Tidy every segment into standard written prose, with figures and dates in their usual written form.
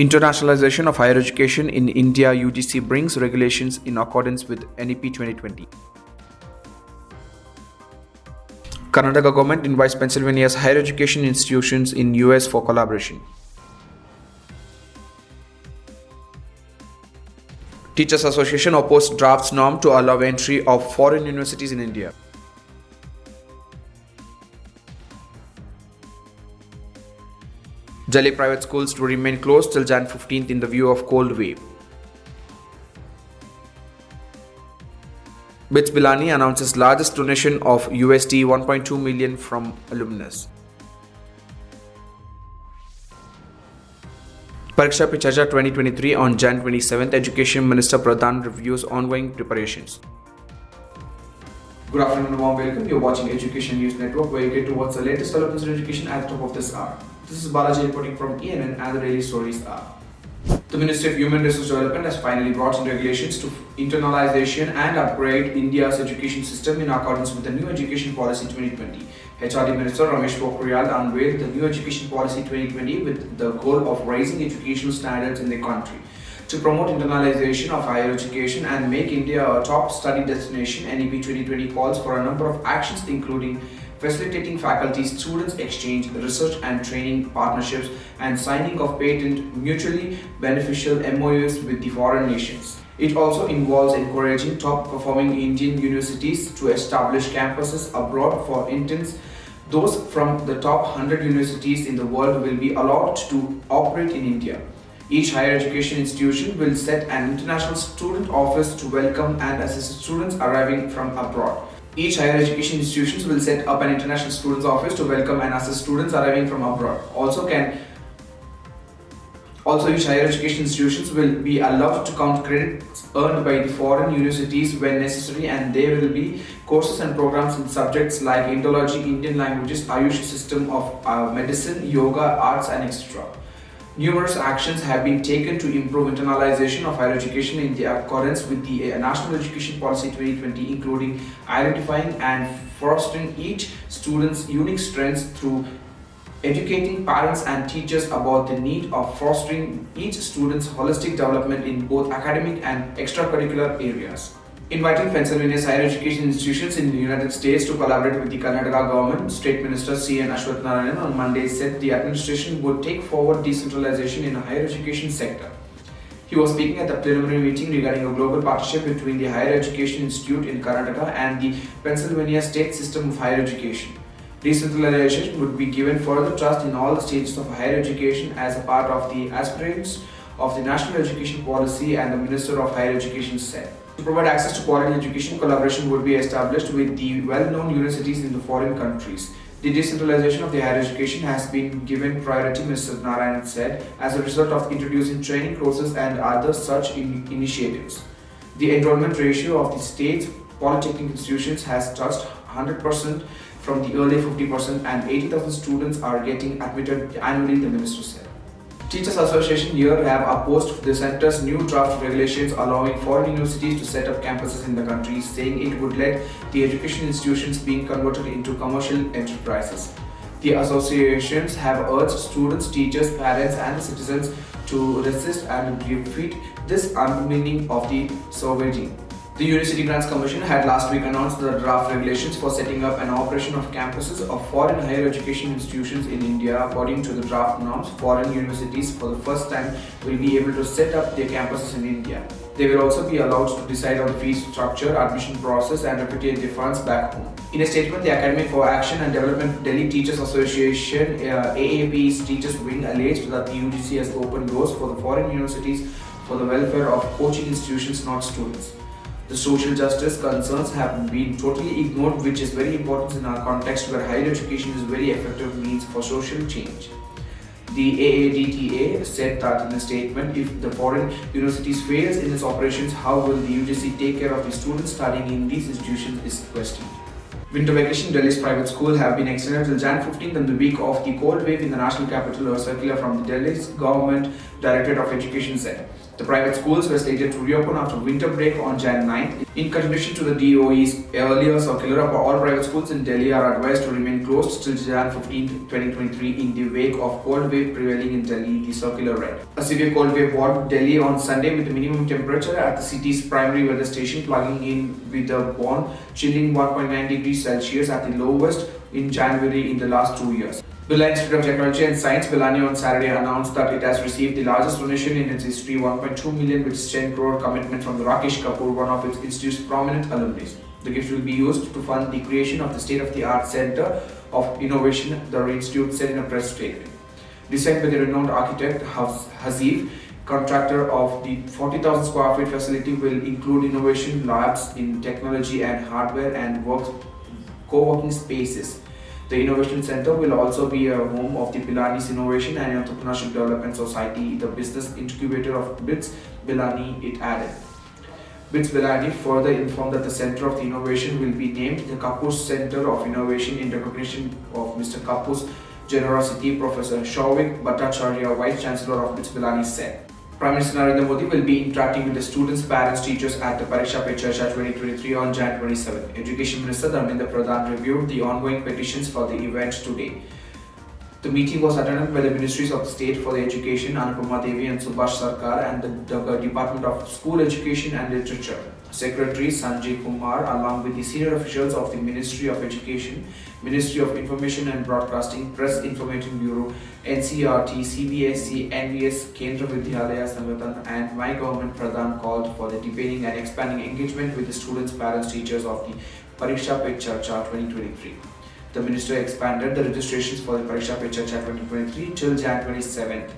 Internationalization of higher education in India UGC brings regulations in accordance with NEP 2020. Karnataka government invites Pennsylvania's higher education institutions in US for collaboration. Teachers Association opposed draft norm to allow entry of foreign universities in India. Delhi private schools to remain closed till Jan 15th in the view of cold wave. BITSPilani announces largest donation of USD 1.2 million from alumnus. Pariksha Pe Charcha 2023 on Jan 27th, Education Minister Pradhan reviews ongoing preparations. Good afternoon and warm welcome. You're watching Education News Network, where you get to watch the latest developments in education at the top of this hour. This is Balaji reporting from ENN, and the daily stories are: the Ministry of Human Resource Development has finally brought in regulations to internationalization and upgrade India's education system in accordance with the new Education Policy 2020. HRD Minister Ramesh Pokhriyal unveiled the new Education Policy 2020 with the goal of raising educational standards in the country. To promote internationalization of higher education and make India a top study destination, NEP 2020 calls for a number of actions, including facilitating faculty-students exchange, research and training partnerships, and signing of patent mutually beneficial MOUs with the foreign nations. It also involves encouraging top-performing Indian universities to establish campuses abroad for interns. Those from the top 100 universities in the world will be allowed to operate in India. Each higher education institution will set an international student office to welcome and assist students arriving from abroad. Each higher education institutions will set up an international students office to welcome and assist students arriving from abroad. Also, each higher education institutions will be allowed to count credits earned by the foreign universities when necessary, and there will be courses and programs in subjects like Indology, Indian languages, Ayush system of medicine, yoga, arts, and etc. Numerous actions have been taken to improve internalization of higher education in the accordance with the National Education Policy 2020, including identifying and fostering each student's unique strengths through educating parents and teachers about the need of fostering each student's holistic development in both academic and extracurricular areas. Inviting Pennsylvania's higher education institutions in the United States to collaborate with the Karnataka government, State Minister C.N. Ashwath Narayan on Monday said the administration would take forward decentralisation in the higher education sector. He was speaking at the preliminary meeting regarding a global partnership between the Higher Education Institute in Karnataka and the Pennsylvania State System of Higher Education. Decentralization would be given further trust in all the stages of higher education as a part of the aspirations of the National Education Policy, and the Minister of Higher Education said. To provide access to quality education, collaboration would be established with the well-known universities in the foreign countries. The decentralization of the higher education has been given priority, Mr. Narayan said, as a result of introducing training courses and other such initiatives. The enrollment ratio of the state's polytechnic institutions has touched 100% from the earlier 50%, and 80,000 students are getting admitted annually, the minister said. Teachers Association here have opposed the centre's new draft regulations allowing foreign universities to set up campuses in the country, saying it would let the education institutions being converted into commercial enterprises. The associations have urged students, teachers, parents and citizens to resist and defeat this undermining of the sovereignty. The University Grants Commission had last week announced the draft regulations for setting up an operation of campuses of foreign higher education institutions in India. According to the draft norms, foreign universities for the first time will be able to set up their campuses in India. They will also be allowed to decide on the fee structure, admission process and repatriate their funds back home. In a statement, the Academy for Action and Development Delhi Teachers Association AAP's teachers wing alleged that the UGC has opened doors for the foreign universities for the welfare of coaching institutions, not students. The social justice concerns have been totally ignored, which is very important in our context where higher education is very effective means for social change. The AADTA said that in a statement, if the foreign universities fails in its operations, how will the UGC take care of the students studying in these institutions is questioned. Winter vacation, Delhi's private school have been extended till Jan 15th and the week of the cold wave in the national capital, a circular from the Delhi's government Directorate of Education said. The private schools were slated to reopen after winter break on Jan 9th. In continuation to the DOE's earlier circular, all private schools in Delhi are advised to remain closed till Jan 15, 2023 in the wake of cold wave prevailing in Delhi, the circular read. A severe cold wave warned Delhi on Sunday with the minimum temperature at the city's primary weather station plugging in with a chilling 1.9 degrees Celsius at the lowest in January in the last 2 years. Birla Institute of Technology and Science, BITSPilani, on Saturday announced that it has received the largest donation in its history, 1.2 million, with its 10 crore commitment from the Rakesh Kapoor, one of its institute's prominent alumni. The gift will be used to fund the creation of the state-of-the-art Center of Innovation, the institute said in a press statement. Designed by the renowned architect Hazif, contractor of the 40,000 square feet facility will include innovation labs in technology and hardware and co-working spaces. The Innovation Center will also be a home of the BITSPilani's Innovation and Entrepreneurship Development Society, the business incubator of BITSPilani, it added. BITSPilani further informed that the Center of the Innovation will be named the Kapoor Center of Innovation in recognition of Mr. Kapoor's generosity, Professor Ashwath Bhattacharya, Vice Chancellor of BITSPilani, said. Prime Minister Narayan Modi will be interacting with the students, parents, teachers at the Pariksha Pe Charcha 2023 on Jan 27. Education Minister Dharmendra Pradhan reviewed the ongoing petitions for the event today. The meeting was attended by the Ministries of State for the Education, Anupama Devi and Subhash Sarkar, and the Department of School Education and Literature. Secretary Sanjay Kumar, along with the senior officials of the Ministry of Education, Ministry of Information and Broadcasting, Press Information Bureau, NCRT, CBSE, NVS, Kendra Vidyalaya Sangathan, and My Government Pradhan called for the deepening and expanding engagement with the students, parents, teachers of the Pariksha Pe Charcha 2023. The minister expanded the registrations for the Pariksha Pe Charcha 2023 till Jan 27th.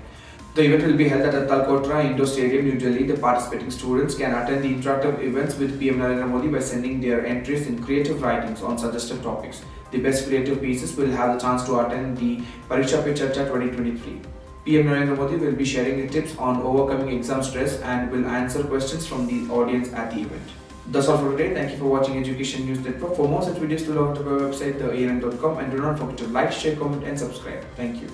The event will be held at the Talkotra Indoor Stadium, New Delhi. The participating students can attend the interactive events with PM Narendra Modi by sending their entries in creative writings on suggested topics. The best creative pieces will have the chance to attend the Pariksha Pe Charcha 2023. PM Narendra Modi will be sharing tips on overcoming exam stress and will answer questions from the audience at the event. That's all for today. Thank you for watching Education News Network. For more such videos, log on to our website, thean.com, and do not forget to like, share, comment, and subscribe. Thank you.